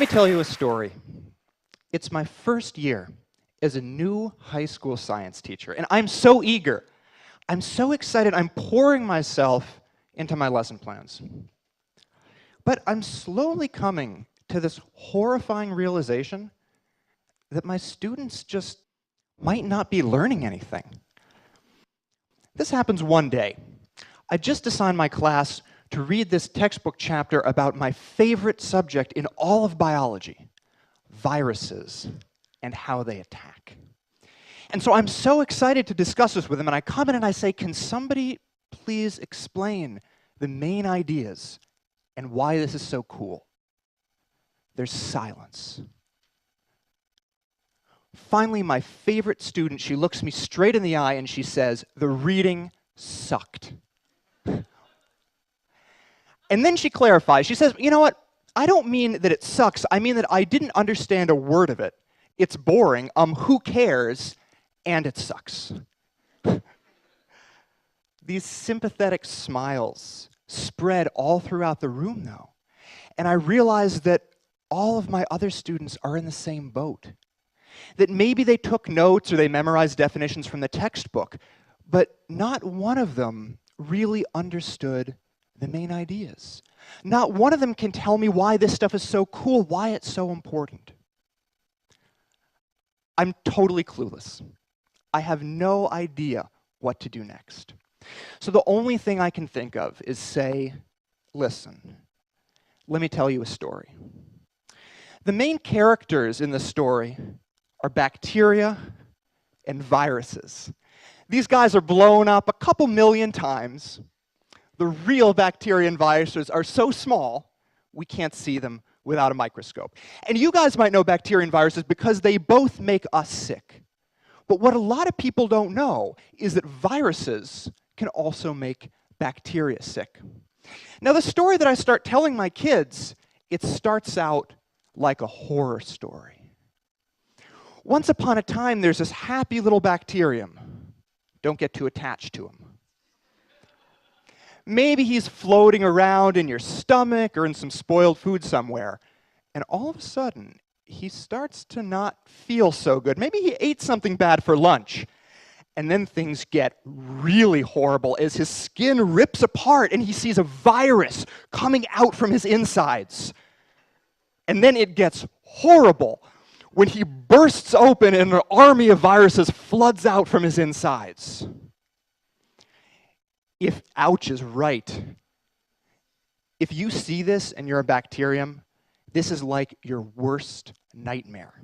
me tell you a story. It's my first year as a new high school science teacher, and I'm so eager. I'm so excited. I'm pouring myself into my lesson plans. But I'm slowly coming to this horrifying realization that my students just might not be learning anything. This happens one day. I just assigned my class to read this textbook chapter about my favorite subject in all of biology, viruses and how they attack. And so I'm so excited to discuss this with them, and I come in and I say, can somebody please explain the main ideas and why this is so cool? There's silence. Finally, my favorite student, she looks me straight in the eye and she says, the reading sucked. And then she clarifies. She says, you know what? I don't mean that it sucks. I mean that I didn't understand a word of it. It's boring. Who cares? And it sucks. These sympathetic smiles spread all throughout the room, though. And I realized that all of my other students are in the same boat. That maybe they took notes or they memorized definitions from the textbook, but not one of them really understood the main ideas. Not one of them can tell me why this stuff is so cool, why it's so important. I'm totally clueless. I have no idea what to do next. So the only thing I can think of is say, listen, let me tell you a story. The main characters in the story are bacteria and viruses. These guys are blown up a couple million times. The real bacteria and viruses are so small, we can't see them without a microscope. And you guys might know bacteria and viruses because they both make us sick. But what a lot of people don't know is that viruses can also make bacteria sick. Now, the story that I start telling my kids, it starts out like a horror story. Once upon a time, there's this happy little bacterium. Don't get too attached to him. Maybe he's floating around in your stomach or in some spoiled food somewhere, and all of a sudden, he starts to not feel so good. Maybe he ate something bad for lunch, and then things get really horrible as his skin rips apart and he sees a virus coming out from his insides. And then it gets horrible when he bursts open and an army of viruses floods out from his insides. If ouch is right, if you see this and you're a bacterium, this is like your worst nightmare.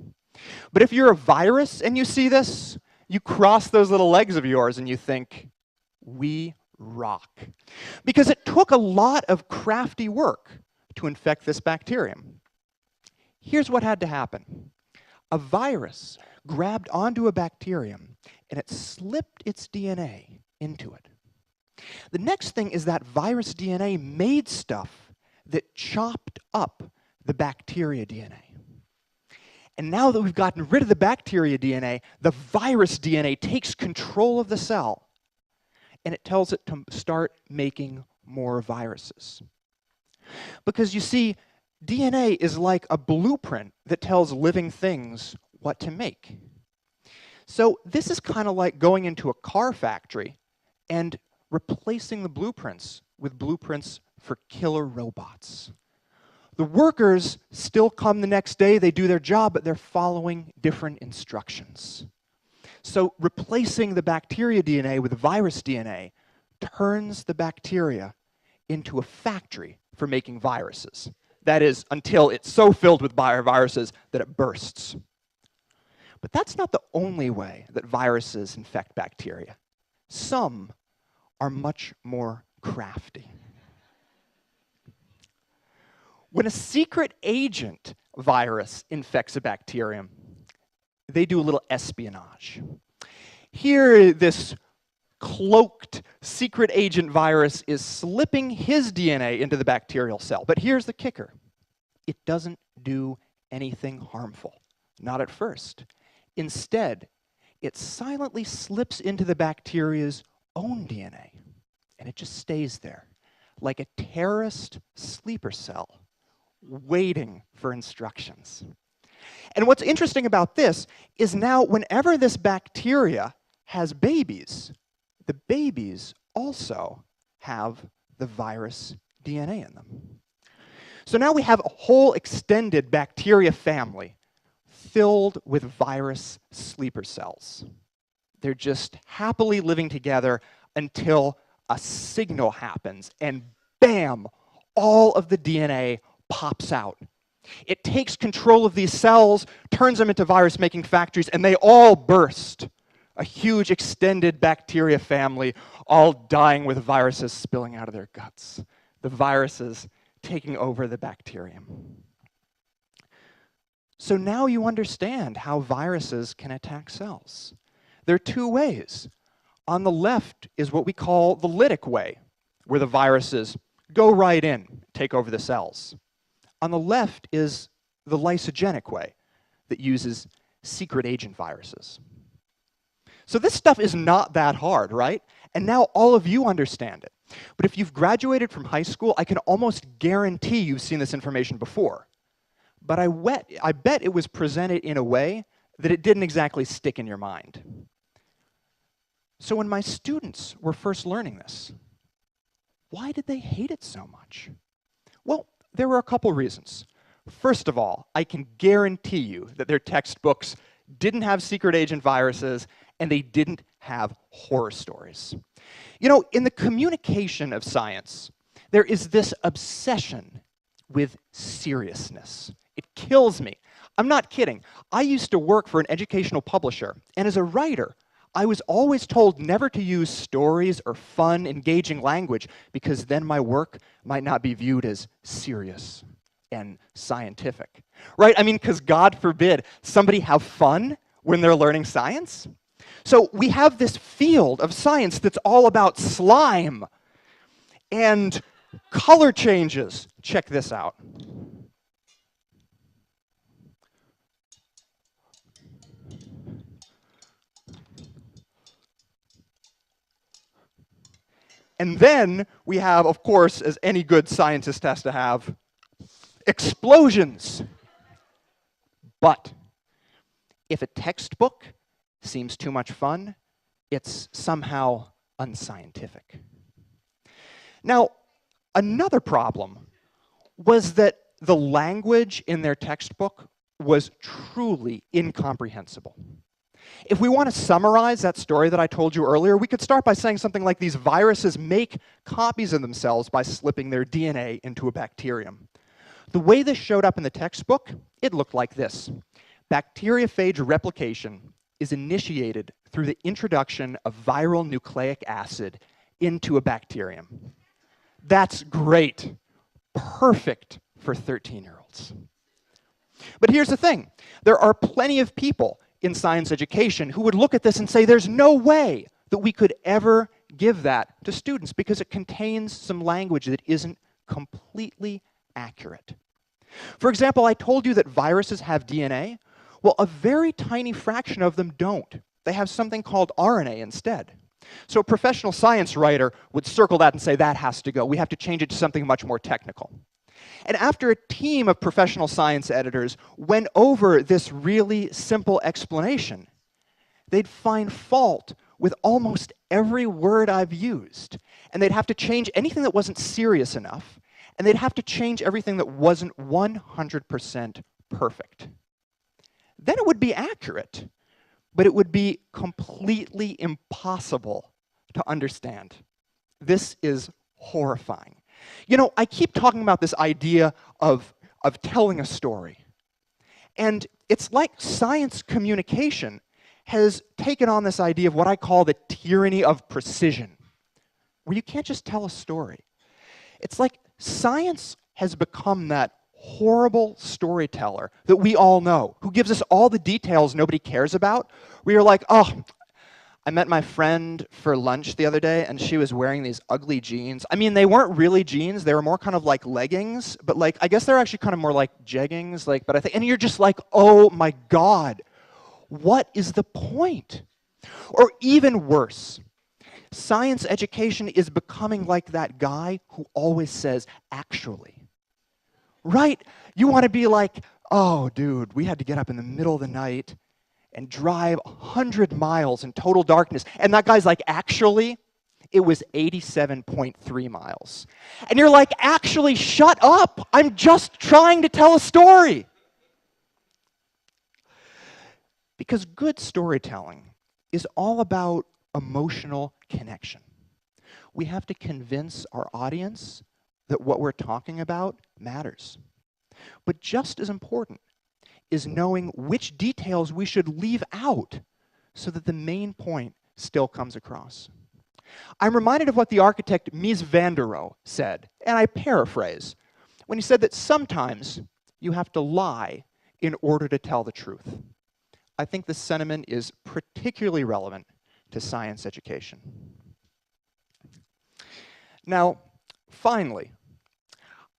But if you're a virus and you see this, you cross those little legs of yours and you think, we rock. Because it took a lot of crafty work to infect this bacterium. Here's what had to happen. A virus grabbed onto a bacterium and it slipped its DNA into it. The next thing is that virus DNA made stuff that chopped up the bacteria DNA. And now that we've gotten rid of the bacteria DNA, the virus DNA takes control of the cell, and it tells it to start making more viruses. Because you see, DNA is like a blueprint that tells living things what to make. So this is kind of like going into a car factory and replacing the blueprints with blueprints for killer robots. The workers still come the next day, they do their job, but they're following different instructions. So replacing the bacteria DNA with virus DNA turns the bacteria into a factory for making viruses. That is, until it's so filled with viruses that it bursts. But that's not the only way that viruses infect bacteria. Some are much more crafty. When a secret agent virus infects a bacterium, they do a little espionage. Here, this cloaked secret agent virus is slipping his DNA into the bacterial cell. But here's the kicker. It doesn't do anything harmful. Not at first. Instead, it silently slips into the bacteria's own DNA, and it just stays there, like a terrorist sleeper cell, waiting for instructions. And what's interesting about this is now whenever this bacteria has babies, the babies also have the virus DNA in them. So now we have a whole extended bacteria family filled with virus sleeper cells. They're just happily living together until a signal happens, and bam, all of the DNA pops out. It takes control of these cells, turns them into virus-making factories, and they all burst. A huge extended bacteria family, all dying with viruses spilling out of their guts. The viruses taking over the bacterium. So now you understand how viruses can attack cells. There are two ways. On the left is what we call the lytic way, where the viruses go right in, take over the cells. On the left is the lysogenic way that uses secret agent viruses. So this stuff is not that hard, right? And now all of you understand it. But if you've graduated from high school, I can almost guarantee you've seen this information before. But I bet it was presented in a way that it didn't exactly stick in your mind. So when my students were first learning this, why did they hate it so much? Well, there were a couple reasons. First of all, I can guarantee you that their textbooks didn't have secret agent viruses and they didn't have horror stories. You know, in the communication of science, there is this obsession with seriousness. It kills me. I'm not kidding. I used to work for an educational publisher, and as a writer, I was always told never to use stories or fun, engaging language, because then my work might not be viewed as serious and scientific. Right? I mean, because God forbid somebody have fun when they're learning science. So we have this field of science that's all about slime and color changes. Check this out. And then we have, of course, as any good scientist has to have, explosions. But if a textbook seems too much fun, it's somehow unscientific. Now, another problem was that the language in their textbook was truly incomprehensible. If we want to summarize that story that I told you earlier, we could start by saying something like these viruses make copies of themselves by slipping their DNA into a bacterium. The way this showed up in the textbook, it looked like this. Bacteriophage replication is initiated through the introduction of viral nucleic acid into a bacterium. That's great. Perfect for 13-year-olds. But here's the thing. There are plenty of people in science education who would look at this and say there's no way that we could ever give that to students because it contains some language that isn't completely accurate. For example, I told you that viruses have DNA. Well, a very tiny fraction of them don't. They have something called RNA instead. So a professional science writer would circle that and say that has to go. We have to change it to something much more technical. And after a team of professional science editors went over this really simple explanation, they'd find fault with almost every word I've used. And they'd have to change anything that wasn't serious enough. And they'd have to change everything that wasn't 100% perfect. Then it would be accurate, but it would be completely impossible to understand. This is horrifying. You know, I keep talking about this idea of telling a story. And it's like science communication has taken on this idea of what I call the tyranny of precision, where you can't just tell a story. It's like science has become that horrible storyteller that we all know, who gives us all the details nobody cares about, where you're like, oh, I met my friend for lunch the other day, and she was wearing these ugly jeans. I mean, they weren't really jeans. They were more kind of like leggings, but like, I guess they're actually kind of more like jeggings, like, but I think, and you're just like, oh my God, what is the point? Or even worse, science education is becoming like that guy who always says, actually. right? You want to be like, oh, dude, we had to get up in the middle of the night and drive 100 miles in total darkness. And that guy's like, actually, it was 87.3 miles. And you're like, actually, shut up. I'm just trying to tell a story. Because good storytelling is all about emotional connection. We have to convince our audience that what we're talking about matters. But just as important is knowing which details we should leave out so that the main point still comes across. I'm reminded of what the architect Mies van der Rohe said, and I paraphrase, when he said that sometimes you have to lie in order to tell the truth. I think this sentiment is particularly relevant to science education. Now, finally,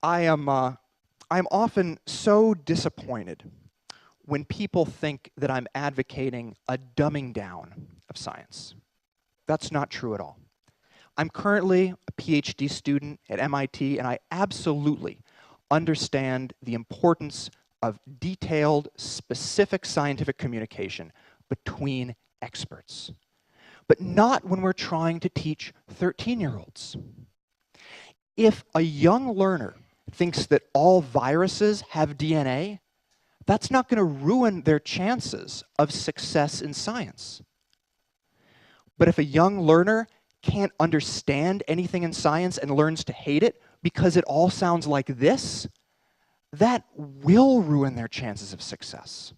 I'm often so disappointed when people think that I'm advocating a dumbing down of science. That's not true at all. I'm currently a PhD student at MIT, and I absolutely understand the importance of detailed, specific scientific communication between experts. But not when we're trying to teach 13-year-olds. If a young learner thinks that all viruses have DNA, that's not going to ruin their chances of success in science. But if a young learner can't understand anything in science and learns to hate it because it all sounds like this, that will ruin their chances of success.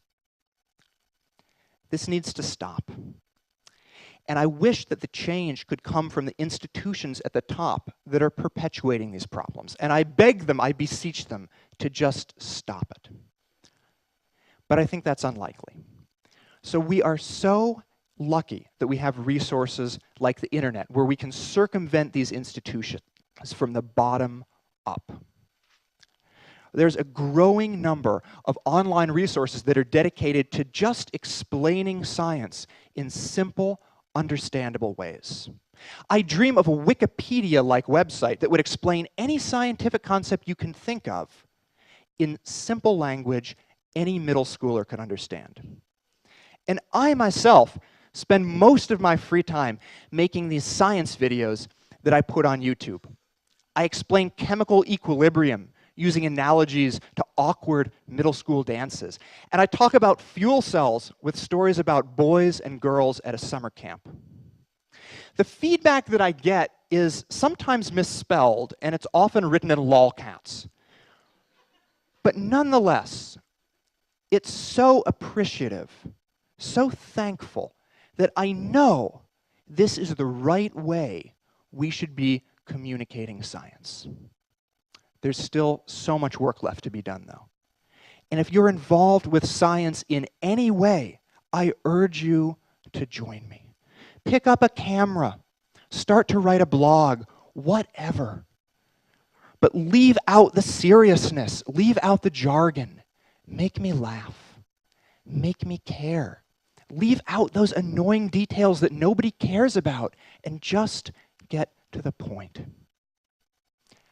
This needs to stop. And I wish that the change could come from the institutions at the top that are perpetuating these problems. And I beg them, I beseech them, to just stop it. But I think that's unlikely. So we are so lucky that we have resources like the internet where we can circumvent these institutions from the bottom up. There's a growing number of online resources that are dedicated to just explaining science in simple, understandable ways. I dream of a Wikipedia-like website that would explain any scientific concept you can think of in simple language any middle schooler could understand. And I myself spend most of my free time making these science videos that I put on YouTube. I explain chemical equilibrium using analogies to awkward middle school dances. And I talk about fuel cells with stories about boys and girls at a summer camp. The feedback that I get is sometimes misspelled, and it's often written in lolcats. But nonetheless, it's so appreciative, so thankful, that I know this is the right way we should be communicating science. There's still so much work left to be done, though. And if you're involved with science in any way, I urge you to join me. Pick up a camera, start to write a blog, whatever. But leave out the seriousness, leave out the jargon. Make me laugh, make me care. Leave out those annoying details that nobody cares about and just get to the point.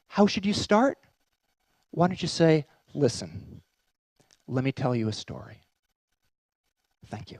How should you start? Why don't you say, listen, let me tell you a story. Thank you.